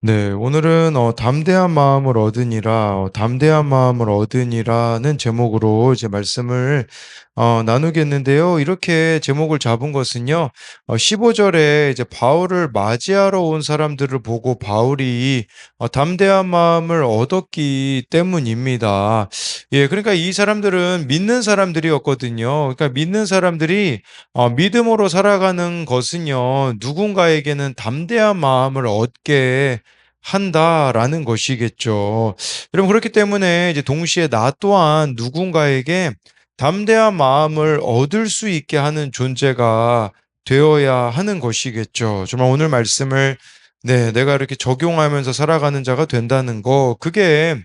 네, 오늘은 담대한 마음을 얻으니라, 담대한 마음을 얻으니라는 제목으로 이제 말씀을 나누겠는데요. 이렇게 제목을 잡은 것은요, 15절에 이제 바울을 맞이하러 온 사람들을 보고 바울이 담대한 마음을 얻었기 때문입니다. 예, 그러니까 이 사람들은 믿는 사람들이었거든요. 그러니까 믿는 사람들이 믿음으로 살아가는 것은요, 누군가에게는 담대한 마음을 얻게 한다라는 것이겠죠. 여러분, 그렇기 때문에 이제 동시에 나 또한 누군가에게 담대한 마음을 얻을 수 있게 하는 존재가 되어야 하는 것이겠죠. 정말 오늘 말씀을 내가 이렇게 적용하면서 살아가는 자가 된다는 거, 그게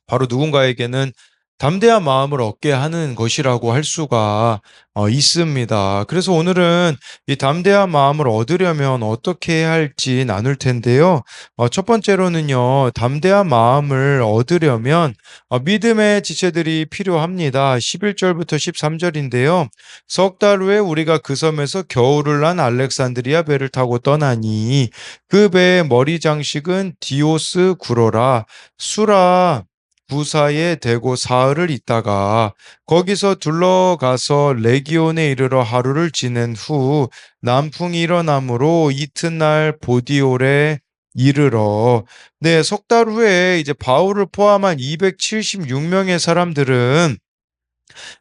바로 누군가에게는 담대한 마음을 얻게 하는 것이라고 할 수가 있습니다. 그래서 오늘은 이 담대한 마음을 얻으려면 어떻게 해야 할지 나눌 텐데요. 첫 번째로는요, 담대한 마음을 얻으려면 믿음의 지체들이 필요합니다. 11절부터 13절인데요. 석 달 후에 우리가 그 섬에서 겨울을 난 알렉산드리아 배를 타고 떠나니 그 배의 머리 장식은 디오스 구로라 수라 부사에 대고 사흘을 있다가 거기서 둘러가서 레기온에 이르러 하루를 지낸 후 남풍이 일어나므로 이튿날 보디올에 이르러 석 달 후에 이제 바울을 포함한 276명의 사람들은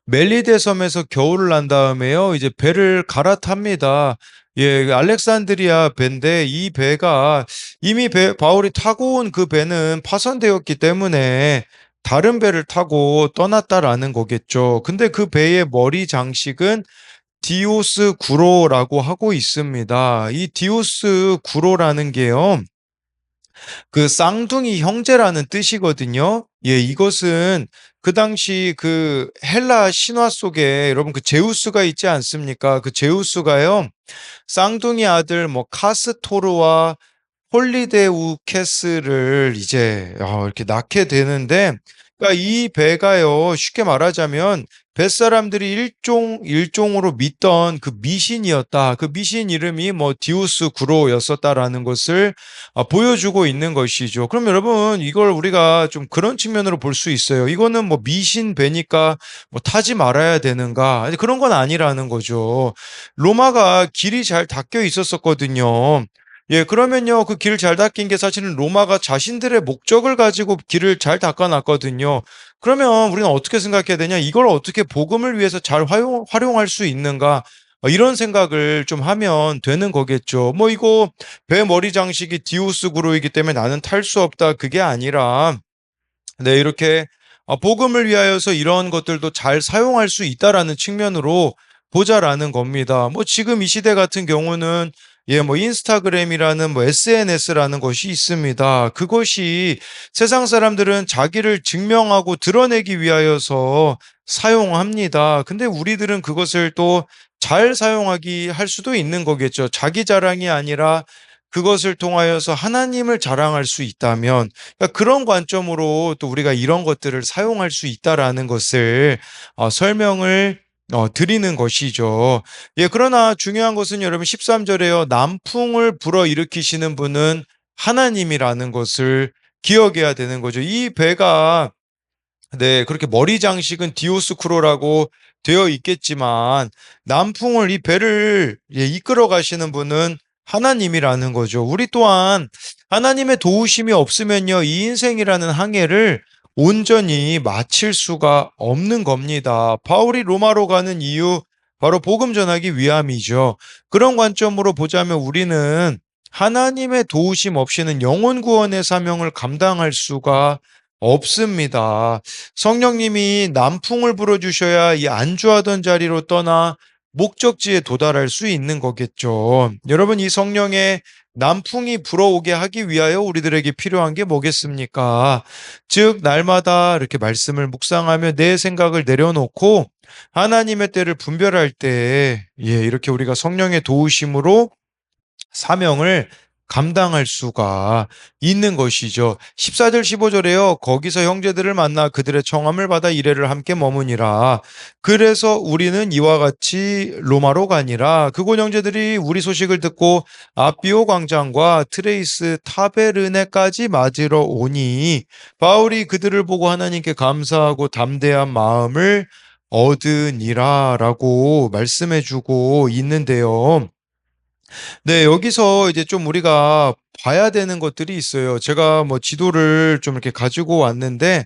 멜리데 섬에서 겨울을 난 다음에요. 이제 배를 갈아탑니다. 예, 알렉산드리아 배인데 이 배가 이미 바울이 타고 온 그 배는 파손되었기 때문에 다른 배를 타고 떠났다라는 거겠죠. 근데 그 배의 머리 장식은 디오스 구로라고 하고 있습니다. 이 디오스 구로라는 게요. 그 쌍둥이 형제라는 뜻이거든요. 예, 이것은 그 당시 그 헬라 신화 속에 여러분 그 제우스가 있지 않습니까? 그 제우스가요. 쌍둥이 아들 뭐 카스토르와 홀리데우케스를 이제 이렇게 낳게 되는데, 그러니까 이 배가요, 쉽게 말하자면 뱃사람들이 일종으로 믿던 그 미신이었다. 그 미신 이름이 뭐 디우스 구로였었다라는 것을 보여주고 있는 것이죠. 그럼 여러분, 이걸 우리가 좀 그런 측면으로 볼 수 있어요. 이거는 뭐 미신 배니까 뭐 타지 말아야 되는가? 아니, 그런 건 아니라는 거죠. 로마가 길이 잘 닦여 있었었거든요. 예, 그러면요, 그 길 잘 닦인 게 사실은 로마가 자신들의 목적을 가지고 길을 잘 닦아놨거든요. 그러면 우리는 어떻게 생각해야 되냐? 이걸 어떻게 복음을 위해서 잘 활용할 수 있는가? 이런 생각을 좀 하면 되는 거겠죠. 뭐 이거 배 머리 장식이 디오스 구로이기 때문에 나는 탈 수 없다. 그게 아니라, 이렇게 복음을 위하여서 이런 것들도 잘 사용할 수 있다라는 측면으로 보자라는 겁니다. 뭐 지금 이 시대 같은 경우는 뭐 인스타그램이라는 뭐 SNS라는 것이 있습니다. 그것이 세상 사람들은 자기를 증명하고 드러내기 위하여서 사용합니다. 근데 우리들은 그것을 또 잘 사용하기 할 수도 있는 거겠죠. 자기 자랑이 아니라 그것을 통하여서 하나님을 자랑할 수 있다면, 그러니까 그런 관점으로 또 우리가 이런 것들을 사용할 수 있다라는 것을 설명을 드리는 것이죠. 예, 그러나 중요한 것은 여러분 13절에요. 남풍을 불어일으키시는 분은 하나님이라는 것을 기억해야 되는 거죠. 이 배가 그렇게 머리 장식은 디오스쿠로라고 되어 있겠지만 남풍을 이 배를 이끌어 가시는 분은 하나님이라는 거죠. 우리 또한 하나님의 도우심이 없으면요, 이 인생이라는 항해를 온전히 마칠 수가 없는 겁니다. 바울이 로마로 가는 이유, 바로 복음 전하기 위함이죠. 그런 관점으로 보자면 우리는 하나님의 도우심 없이는 영혼 구원의 사명을 감당할 수가 없습니다. 성령님이 남풍을 불어주셔야 이 안주하던 자리로 떠나 목적지에 도달할 수 있는 거겠죠. 여러분, 이 성령의 남풍이 불어오게 하기 위하여 우리들에게 필요한 게 뭐겠습니까? 즉, 날마다 이렇게 말씀을 묵상하며 내 생각을 내려놓고 하나님의 때를 분별할 때, 이렇게 우리가 성령의 도우심으로 사명을 감당할 수가 있는 것이죠. 14절 15절에요. 거기서 형제들을 만나 그들의 청함을 받아 이레를 함께 머무니라. 그래서 우리는 이와 같이 로마로 가니라. 그곳 형제들이 우리 소식을 듣고 아비오 광장과 트레이스 타베르네까지 맞으러 오니 바울이 그들을 보고 하나님께 감사하고 담대한 마음을 얻으니라라고 말씀해 주고 있는데요. 네, 여기서 이제 좀 우리가 봐야 되는 것들이 있어요. 제가 뭐 지도를 좀 이렇게 가지고 왔는데,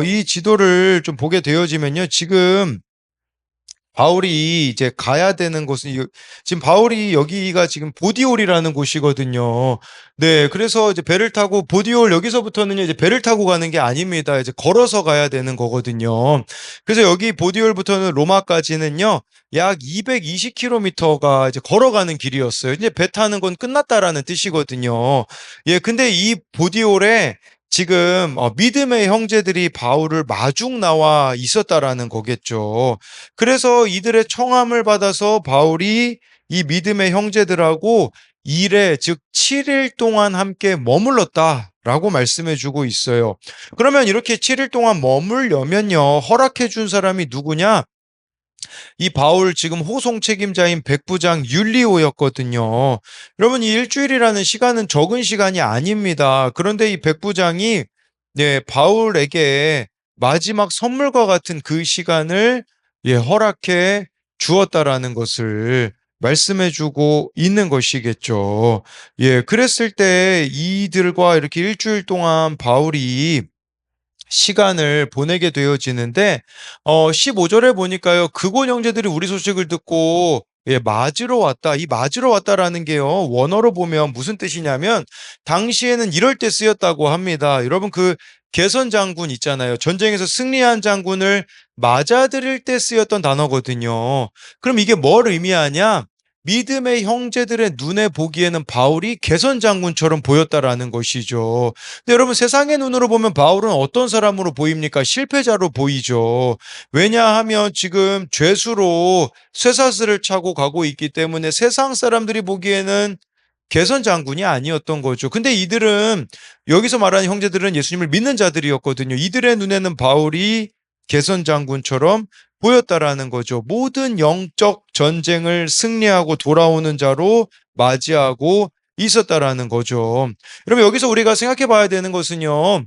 이 지도를 좀 보게 되어지면요. 지금 바울이 이제 가야 되는 곳은 지금 바울이 여기가 지금 보디올이라는 곳이거든요. 네, 그래서 이제 배를 타고 보디올 여기서부터는 이제 배를 타고 가는 게 아닙니다. 이제 걸어서 가야 되는 거거든요. 그래서 여기 보디올부터는 로마까지는요. 약 220km가 이제 걸어가는 길이었어요. 이제 배 타는 건 끝났다라는 뜻이거든요. 예, 근데 이 보디올에 지금 믿음의 형제들이 바울을 마중 나와 있었다라는 거겠죠. 그래서 이들의 청함을 받아서 바울이 이 믿음의 형제들하고 일에 즉 7일 동안 함께 머물렀다라고 말씀해 주고 있어요. 그러면 이렇게 7일 동안 머물려면요. 허락해 준 사람이 누구냐? 이 바울 지금 호송 책임자인 백부장 율리오였거든요. 여러분 이 일주일이라는 시간은 적은 시간이 아닙니다. 그런데 이 백부장이 바울에게 마지막 선물과 같은 그 시간을 허락해 주었다라는 것을 말씀해 주고 있는 것이겠죠. 그랬을 때 이들과 이렇게 일주일 동안 바울이 시간을 보내게 되어지는데 15절에 보니까요. 그곳 형제들이 우리 소식을 듣고 맞으러 왔다. 이 맞으러 왔다라는 게요. 원어로 보면 무슨 뜻이냐면 당시에는 이럴 때 쓰였다고 합니다. 여러분 그 개선 장군 있잖아요. 전쟁에서 승리한 장군을 맞아들일 때 쓰였던 단어거든요. 그럼 이게 뭘 의미하냐? 믿음의 형제들의 눈에 보기에는 바울이 개선 장군처럼 보였다라는 것이죠. 근데 여러분 세상의 눈으로 보면 바울은 어떤 사람으로 보입니까? 실패자로 보이죠. 왜냐하면 지금 죄수로 쇠사슬을 차고 가고 있기 때문에 세상 사람들이 보기에는 개선 장군이 아니었던 거죠. 근데 이들은 여기서 말하는 형제들은 예수님을 믿는 자들이었거든요. 이들의 눈에는 바울이 개선 장군처럼 보였다라는 거죠. 모든 영적 전쟁을 승리하고 돌아오는 자로 맞이하고 있었다라는 거죠. 여러분 여기서 우리가 생각해 봐야 되는 것은요.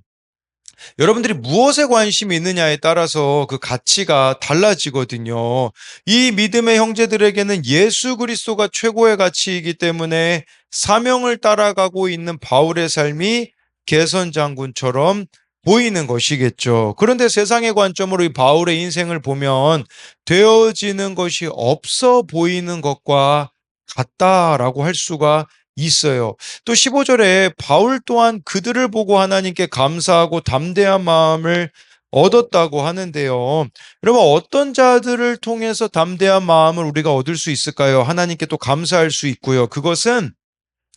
여러분들이 무엇에 관심이 있느냐에 따라서 그 가치가 달라지거든요. 이 믿음의 형제들에게는 예수 그리스도가 최고의 가치이기 때문에 사명을 따라가고 있는 바울의 삶이 개선 장군처럼 보이는 것이겠죠. 그런데 세상의 관점으로 이 바울의 인생을 보면 되어지는 것이 없어 보이는 것과 같다라고 할 수가 있어요. 또 15절에 바울 또한 그들을 보고 하나님께 감사하고 담대한 마음을 얻었다고 하는데요. 여러분 어떤 자들을 통해서 담대한 마음을 우리가 얻을 수 있을까요? 하나님께 또 감사할 수 있고요. 그것은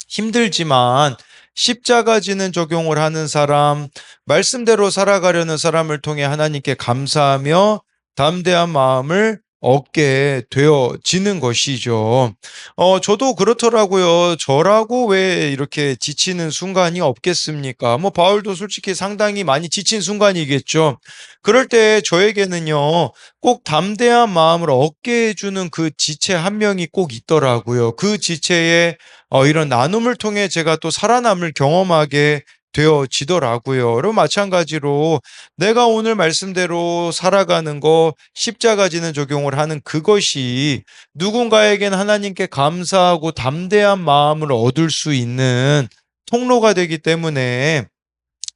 힘들지만 십자가 지는 적용을 하는 사람, 말씀대로 살아가려는 사람을 통해 하나님께 감사하며 담대한 마음을 얻게 되어지는 것이죠. 저도 그렇더라고요. 저라고 왜 이렇게 지치는 순간이 없겠습니까? 뭐, 바울도 솔직히 상당히 많이 지친 순간이겠죠. 그럴 때 저에게는요, 꼭 담대한 마음을 얻게 해주는 그 지체 한 명이 꼭 있더라고요. 그 지체에 이런 나눔을 통해 제가 또 살아남을 경험하게 되어지더라고요. 여러분 마찬가지로 내가 오늘 말씀대로 살아가는 거 십자가 지는 적용을 하는 그것이 누군가에겐 하나님께 감사하고 담대한 마음을 얻을 수 있는 통로가 되기 때문에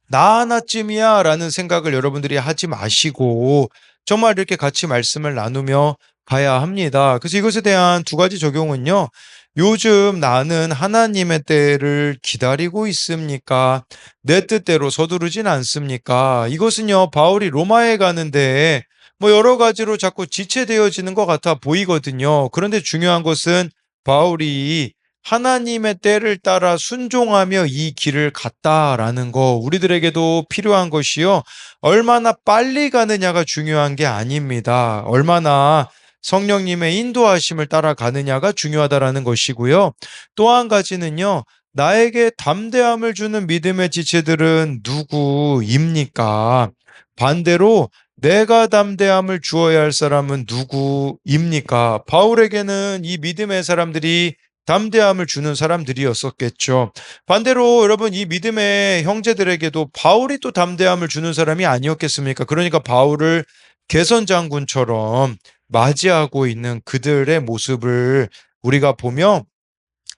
나 하나쯤이야 라는 생각을 여러분들이 하지 마시고 정말 이렇게 같이 말씀을 나누며 가야 합니다. 그래서 이것에 대한 두 가지 적용은요. 요즘 나는 하나님의 때를 기다리고 있습니까? 내 뜻대로 서두르진 않습니까? 이것은요, 바울이 로마에 가는데 뭐 여러 가지로 자꾸 지체되어지는 것 같아 보이거든요. 그런데 중요한 것은 바울이 하나님의 때를 따라 순종하며 이 길을 갔다라는 거, 우리들에게도 필요한 것이요. 얼마나 빨리 가느냐가 중요한 게 아닙니다. 얼마나 성령님의 인도하심을 따라가느냐가 중요하다라는 것이고요. 또 한 가지는요. 나에게 담대함을 주는 믿음의 지체들은 누구입니까? 반대로 내가 담대함을 주어야 할 사람은 누구입니까? 바울에게는 이 믿음의 사람들이 담대함을 주는 사람들이었었겠죠. 반대로 여러분 이 믿음의 형제들에게도 바울이 또 담대함을 주는 사람이 아니었겠습니까? 그러니까 바울을 개선 장군처럼 맞이하고 있는 그들의 모습을 우리가 보며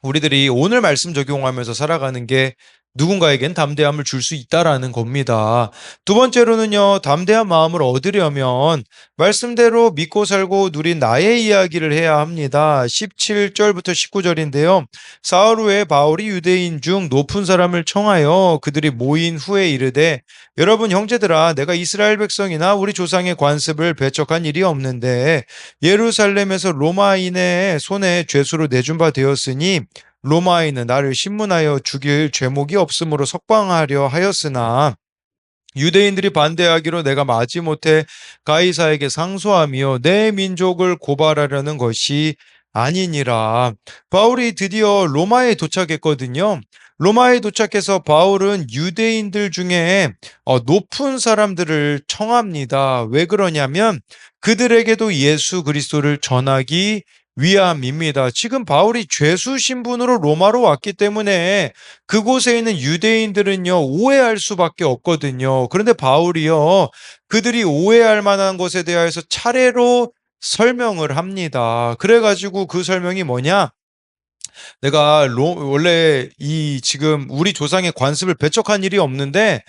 우리들이 오늘 말씀 적용하면서 살아가는 게 누군가에겐 담대함을 줄 수 있다라는 겁니다. 두 번째로는요, 담대한 마음을 얻으려면 말씀대로 믿고 살고 누린 나의 이야기를 해야 합니다. 17절부터 19절인데요. 사흘 후에 바울이 유대인 중 높은 사람을 청하여 그들이 모인 후에 이르되, 여러분 형제들아, 내가 이스라엘 백성이나 우리 조상의 관습을 배척한 일이 없는데 예루살렘에서 로마인의 손에 죄수로 내준 바 되었으니 로마인은 나를 신문하여 죽일 죄목이 없으므로 석방하려 하였으나 유대인들이 반대하기로 내가 마지못해 가이사에게 상소하며 내 민족을 고발하려는 것이 아니니라. 바울이 드디어 로마에 도착했거든요. 로마에 도착해서 바울은 유대인들 중에 높은 사람들을 청합니다. 왜 그러냐면 그들에게도 예수 그리스도를 전하기 위함입니다. 지금 바울이 죄수 신분으로 로마로 왔기 때문에 그곳에 있는 유대인들은요, 오해할 수밖에 없거든요. 그런데 바울이요, 그들이 오해할 만한 것에 대하여서 차례로 설명을 합니다. 그래가지고 그 설명이 뭐냐? 내가 원래 이 지금 우리 조상의 관습을 배척한 일이 없는데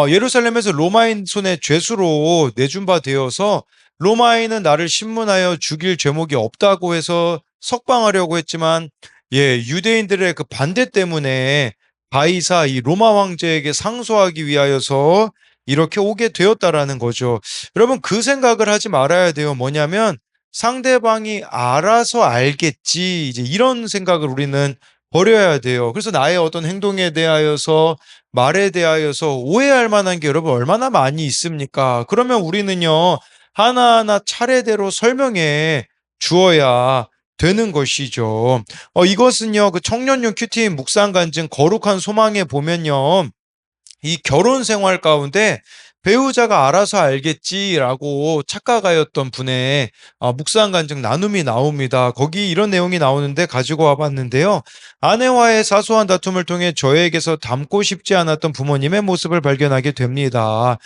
예루살렘에서 로마인 손에 죄수로 내준 바 되어서 로마인은 나를 신문하여 죽일 죄목이 없다고 해서 석방하려고 했지만 유대인들의 그 반대 때문에 바이사 이 로마 황제에게 상소하기 위하여서 이렇게 오게 되었다라는 거죠. 여러분 그 생각을 하지 말아야 돼요. 뭐냐면 상대방이 알아서 알겠지. 이제 이런 생각을 우리는 버려야 돼요. 그래서 나의 어떤 행동에 대하여서 말에 대하여서 오해할 만한 게 여러분 얼마나 많이 있습니까? 그러면 우리는요, 하나하나 차례대로 설명해 주어야 되는 것이죠. 이것은요, 그 청년용 큐티 묵상 간증 거룩한 소망에 보면요, 이 결혼 생활 가운데 배우자가 알아서 알겠지라고 착각하였던 분의 묵상 간증 나눔이 나옵니다. 거기 이런 내용이 나오는데 가지고 와봤는데요. 아내와의 사소한 다툼을 통해 저에게서 닮고 싶지 않았던 부모님의 모습을 발견하게 됩니다.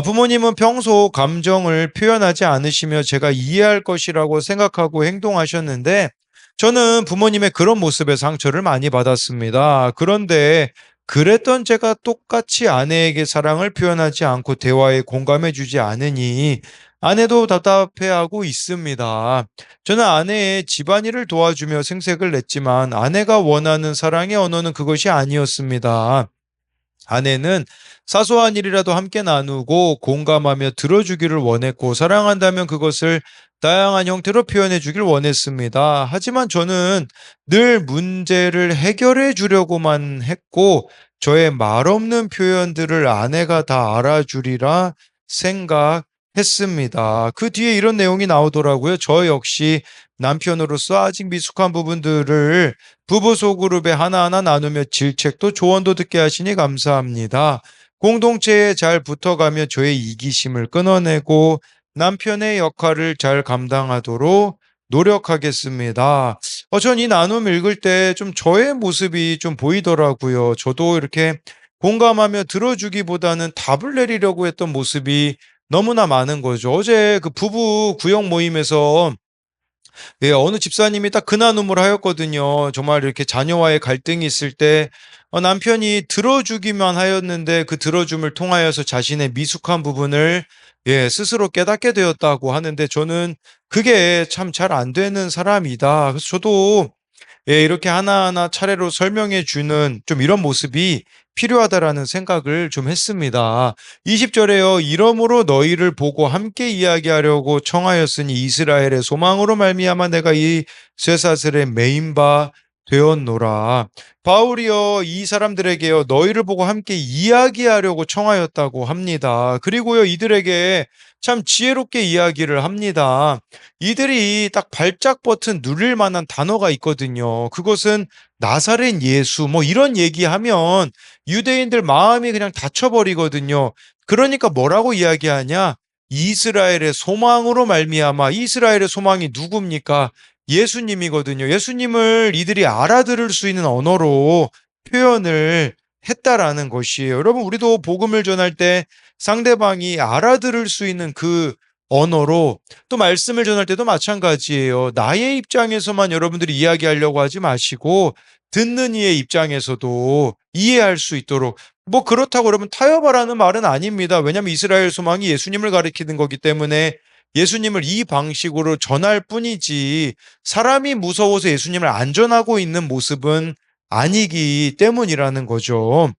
부모님은 평소 감정을 표현하지 않으시며 제가 이해할 것이라고 생각하고 행동하셨는데 저는 부모님의 그런 모습에 상처를 많이 받았습니다. 그런데 그랬던 제가 똑같이 아내에게 사랑을 표현하지 않고 대화에 공감해주지 않으니 아내도 답답해하고 있습니다. 저는 아내의 집안일을 도와주며 생색을 냈지만 아내가 원하는 사랑의 언어는 그것이 아니었습니다. 아내는 사소한 일이라도 함께 나누고 공감하며 들어주기를 원했고 사랑한다면 그것을 다양한 형태로 표현해 주길 원했습니다. 하지만 저는 늘 문제를 해결해 주려고만 했고 저의 말없는 표현들을 아내가 다 알아주리라 생각했습니다. 그 뒤에 이런 내용이 나오더라고요. 저 역시 남편으로서 아직 미숙한 부분들을 부부 소그룹에 하나하나 나누며 질책도 조언도 듣게 하시니 감사합니다. 공동체에 잘 붙어가며 저의 이기심을 끊어내고 남편의 역할을 잘 감당하도록 노력하겠습니다. 전 이 나눔 읽을 때 좀 저의 모습이 좀 보이더라고요. 저도 이렇게 공감하며 들어주기보다는 답을 내리려고 했던 모습이 너무나 많은 거죠. 어제 그 부부 구역 모임에서 어느 집사님이 딱 그 나눔을 하였거든요. 정말 이렇게 자녀와의 갈등이 있을 때 남편이 들어주기만 하였는데 그 들어줌을 통하여서 자신의 미숙한 부분을 스스로 깨닫게 되었다고 하는데 저는 그게 참 잘 안 되는 사람이다. 그래서 저도 이렇게 하나하나 차례로 설명해 주는 좀 이런 모습이 필요하다라는 생각을 좀 했습니다. 20절에요. 이러므로 너희를 보고 함께 이야기하려고 청하였으니 이스라엘의 소망으로 말미암아 내가 이 쇠사슬에 매인 바 되었노라. 바울이요, 이 사람들에게요, 너희를 보고 함께 이야기하려고 청하였다고 합니다. 그리고요, 이들에게 참 지혜롭게 이야기를 합니다. 이들이 딱 발작 버튼 누릴 만한 단어가 있거든요. 그것은 나사렛 예수, 뭐 이런 얘기하면 유대인들 마음이 그냥 닫혀버리거든요. 그러니까 뭐라고 이야기하냐? 이스라엘의 소망으로 말미암아. 이스라엘의 소망이 누굽니까? 예수님이거든요. 예수님을 이들이 알아들을 수 있는 언어로 표현을 했다라는 것이에요. 여러분, 우리도 복음을 전할 때 상대방이 알아들을 수 있는 그 언어로, 또 말씀을 전할 때도 마찬가지예요. 나의 입장에서만 여러분들이 이야기하려고 하지 마시고 듣는 이의 입장에서도 이해할 수 있도록, 뭐 그렇다고 여러분 타협하라는 말은 아닙니다. 왜냐하면 이스라엘 소망이 예수님을 가리키는 거기 때문에 예수님을 이 방식으로 전할 뿐이지, 사람이 무서워서 예수님을 안 전하고 있는 모습은 아니기 때문이라는 거죠.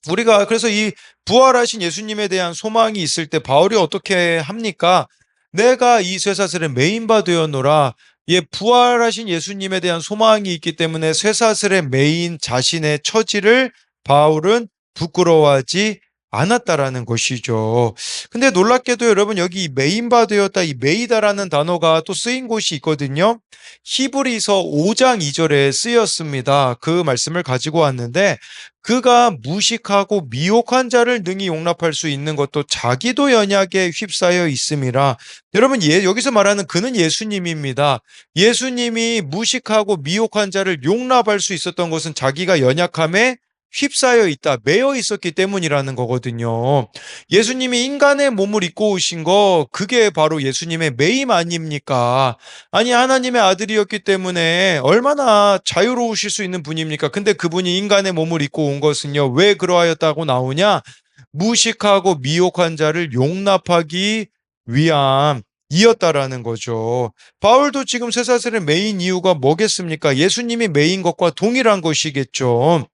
우리가 그래서 이 부활하신 예수님에 대한 소망이 있을 때 바울이 어떻게 합니까? 내가 이 쇠사슬에 메인바 되었노라. 예, 부활하신 예수님에 대한 소망이 있기 때문에 쇠사슬에 메인 자신의 처지를 바울은 부끄러워하지 않았다라는 것이죠. 근데 놀랍게도 여러분, 여기 메인바 되었다, 이 메이다라는 단어가 또 쓰인 곳이 있거든요. 히브리서 5장 2절에 쓰였습니다. 그 말씀을 가지고 왔는데, 그가 무식하고 미혹한 자를 능히 용납할 수 있는 것도 자기도 연약에 휩싸여 있음이라. 여러분, 여기서 말하는 그는 예수님입니다. 예수님이 무식하고 미혹한 자를 용납할 수 있었던 것은 자기가 연약함에 휩싸여 있다, 매여 있었기 때문이라는 거거든요. 예수님이 인간의 몸을 입고 오신 거, 그게 바로 예수님의 매임 아닙니까? 아니, 하나님의 아들이었기 때문에 얼마나 자유로우실 수 있는 분입니까? 근데 그분이 인간의 몸을 입고 온 것은요, 왜 그러하였다고 나오냐? 무식하고 미혹한 자를 용납하기 위함이었다라는 거죠. 바울도 지금 쇠사슬의 메인 이유가 뭐겠습니까? 예수님이 메인 것과 동일한 것이겠죠.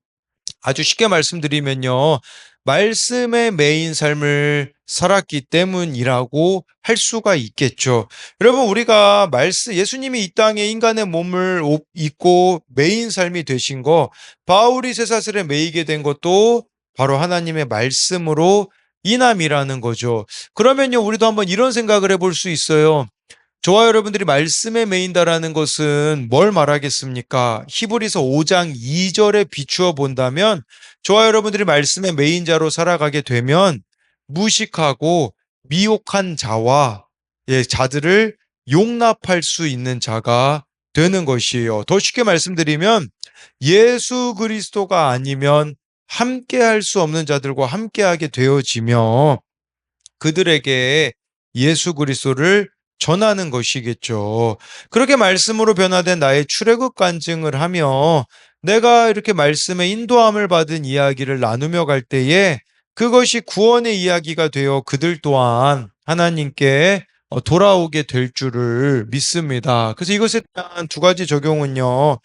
아주 쉽게 말씀드리면요, 말씀의 메인 삶을 살았기 때문이라고 할 수가 있겠죠. 여러분, 우리가 예수님이 이 땅에 인간의 몸을 입고 메인 삶이 되신 거, 바울이 쇠사슬에 매이게 된 것도 바로 하나님의 말씀으로 인함이라는 거죠. 그러면요, 우리도 한번 이런 생각을 해볼 수 있어요. 저와 여러분들이 말씀에 매인다라는 것은 뭘 말하겠습니까? 히브리서 5장 2절에 비추어 본다면, 저와 여러분들이 말씀의 매인 자로 살아가게 되면 무식하고 미혹한 자와, 자들을 용납할 수 있는 자가 되는 것이에요. 더 쉽게 말씀드리면, 예수 그리스도가 아니면 함께할 수 없는 자들과 함께하게 되어지며 그들에게 예수 그리스도를 전하는 것이겠죠. 그렇게 말씀으로 변화된 나의 출애굽 간증을 하며 내가 이렇게 말씀의 인도함을 받은 이야기를 나누며 갈 때에 그것이 구원의 이야기가 되어 그들 또한 하나님께 돌아오게 될 줄을 믿습니다. 그래서 이것에 대한 두 가지 적용은요.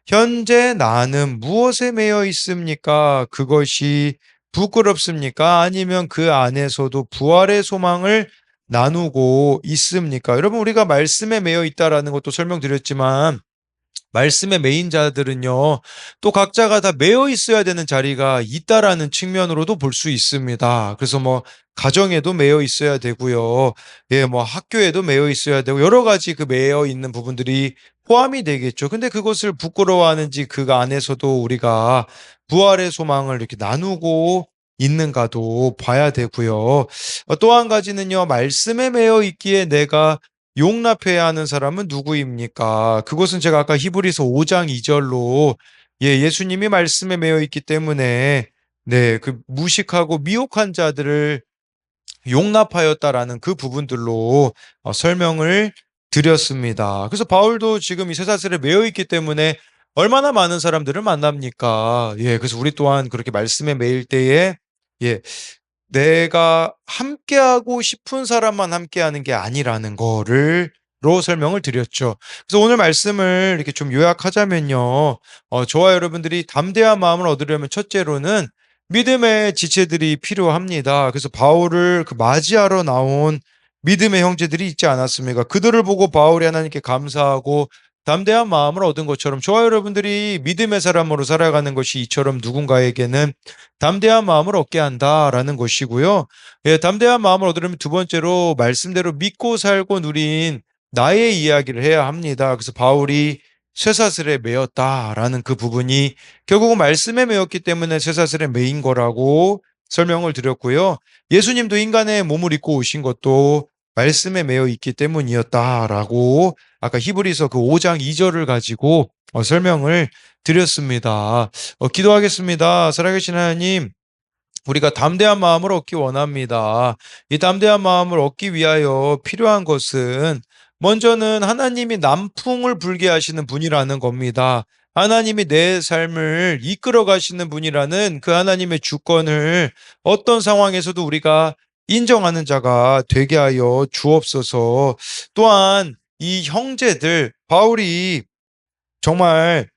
현재 나는 무엇에 매여 있습니까? 그것이 부끄럽습니까? 아니면 그 안에서도 부활의 소망을 나누고 있습니까? 여러분, 우리가 말씀에 매여 있다라는 것도 설명드렸지만, 말씀의 메인자들은요, 또 각자가 다 매여 있어야 되는 자리가 있다라는 측면으로도 볼 수 있습니다. 그래서 뭐, 가정에도 매여 있어야 되고요. 예, 뭐, 학교에도 매여 있어야 되고, 여러 가지 그 매여 있는 부분들이 포함이 되겠죠. 근데 그것을 부끄러워하는지 그 안에서도 우리가 부활의 소망을 이렇게 나누고 있는가도 봐야 되고요. 또 한 가지는요, 말씀에 매여 있기에 내가 용납해야 하는 사람은 누구입니까? 그것은 제가 아까 히브리서 5장 2절로 예수님이 말씀에 매여 있기 때문에 그 무식하고 미혹한 자들을 용납하였다라는 그 부분들로 설명을 드렸습니다. 그래서 바울도 지금 이 쇠사슬에 매여 있기 때문에 얼마나 많은 사람들을 만납니까? 그래서 우리 또한 그렇게 말씀에 매일 때에 예, 내가 함께하고 싶은 사람만 함께하는 게 아니라는 거를 설명을 드렸죠. 그래서 오늘 말씀을 이렇게 좀 요약하자면요. 저와 여러분들이 담대한 마음을 얻으려면 첫째로는 믿음의 지체들이 필요합니다. 그래서 바울을 맞이하러 나온 믿음의 형제들이 있지 않았습니까? 그들을 보고 바울이 하나님께 감사하고 담대한 마음을 얻은 것처럼 저와 여러분들이 믿음의 사람으로 살아가는 것이 이처럼 누군가에게는 담대한 마음을 얻게 한다라는 것이고요. 예, 담대한 마음을 얻으려면 두 번째로 말씀대로 믿고 살고 누린 나의 이야기를 해야 합니다. 그래서 바울이 쇠사슬에 매였다라는 그 부분이 결국은 말씀에 매였기 때문에 쇠사슬에 매인 거라고 설명을 드렸고요. 예수님도 인간의 몸을 입고 오신 것도 말씀에 매여 있기 때문이었다라고 아까 히브리서 그 5장 2절을 가지고 설명을 드렸습니다. 기도하겠습니다. 살아계신 하나님, 우리가 담대한 마음을 얻기 원합니다. 이 담대한 마음을 얻기 위하여 필요한 것은 먼저는 하나님이 남풍을 불게 하시는 분이라는 겁니다. 하나님이 내 삶을 이끌어 가시는 분이라는 그 하나님의 주권을 어떤 상황에서도 우리가 인정하는 자가 되게 하여 주옵소서. 또한 이 형제들, 바울이 정말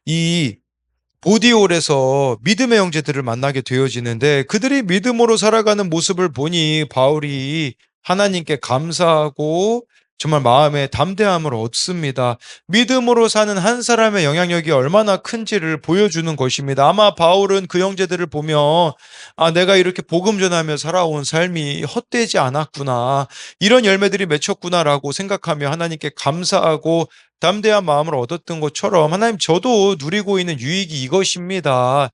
이 보디올에서 믿음의 형제들을 만나게 되어지는데 그들이 믿음으로 살아가는 모습을 보니 바울이 하나님께 감사하고 정말 마음에 담대함을 얻습니다. 믿음으로 사는 한 사람의 영향력이 얼마나 큰지를 보여주는 것입니다. 아마 바울은 그 형제들을 보며 내가 이렇게 복음 전하며 살아온 삶이 헛되지 않았구나. 이런 열매들이 맺혔구나라고 생각하며 하나님께 감사하고 담대한 마음을 얻었던 것처럼 하나님 저도 누리고 있는 유익이 이것입니다.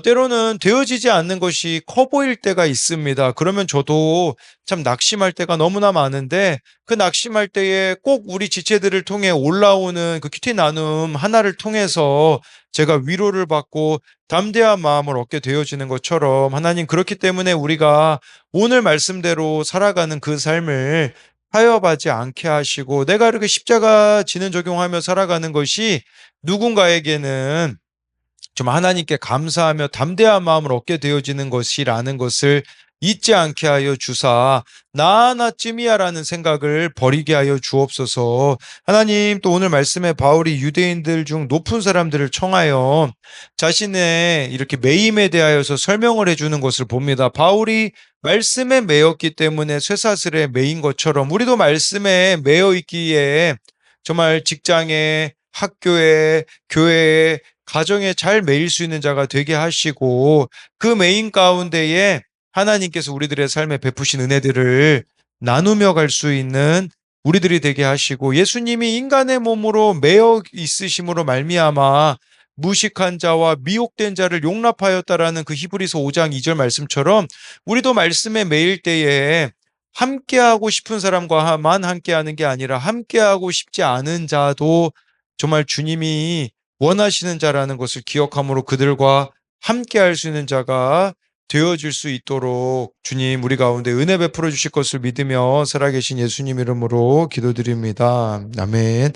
때로는 되어지지 않는 것이 커 보일 때가 있습니다. 그러면 저도 참 낙심할 때가 너무나 많은데 그 낙심할 때에 꼭 우리 지체들을 통해 올라오는 그 큐티 나눔 하나를 통해서 제가 위로를 받고 담대한 마음을 얻게 되어지는 것처럼 하나님 그렇기 때문에 우리가 오늘 말씀대로 살아가는 그 삶을 타협하지 않게 하시고 내가 이렇게 십자가 지는 적용하며 살아가는 것이 누군가에게는 좀 하나님께 감사하며 담대한 마음을 얻게 되어지는 것이라는 것을 잊지 않게 하여 주사 나 하나쯤이야라는 생각을 버리게 하여 주옵소서. 하나님 또 오늘 말씀에 바울이 유대인들 중 높은 사람들을 청하여 자신의 이렇게 매임에 대하여서 설명을 해주는 것을 봅니다. 바울이 말씀에 매였기 때문에 쇠사슬에 매인 것처럼 우리도 말씀에 매여 있기에 정말 직장에 학교에 교회에 가정에 잘 매일 수 있는 자가 되게 하시고 그 매인 가운데에 하나님께서 우리들의 삶에 베푸신 은혜들을 나누며 갈 수 있는 우리들이 되게 하시고 예수님이 인간의 몸으로 매여 있으심으로 말미암아 무식한 자와 미혹된 자를 용납하였다라는 그 히브리서 5장 2절 말씀처럼 우리도 말씀에 매일 때에 함께하고 싶은 사람과만 함께하는 게 아니라 함께하고 싶지 않은 자도 정말 주님이 원하시는 자라는 것을 기억함으로 그들과 함께할 수 있는 자가 되어질 수 있도록 주님 우리 가운데 은혜 베풀어 주실 것을 믿으며 살아계신 예수님 이름으로 기도드립니다. 아멘.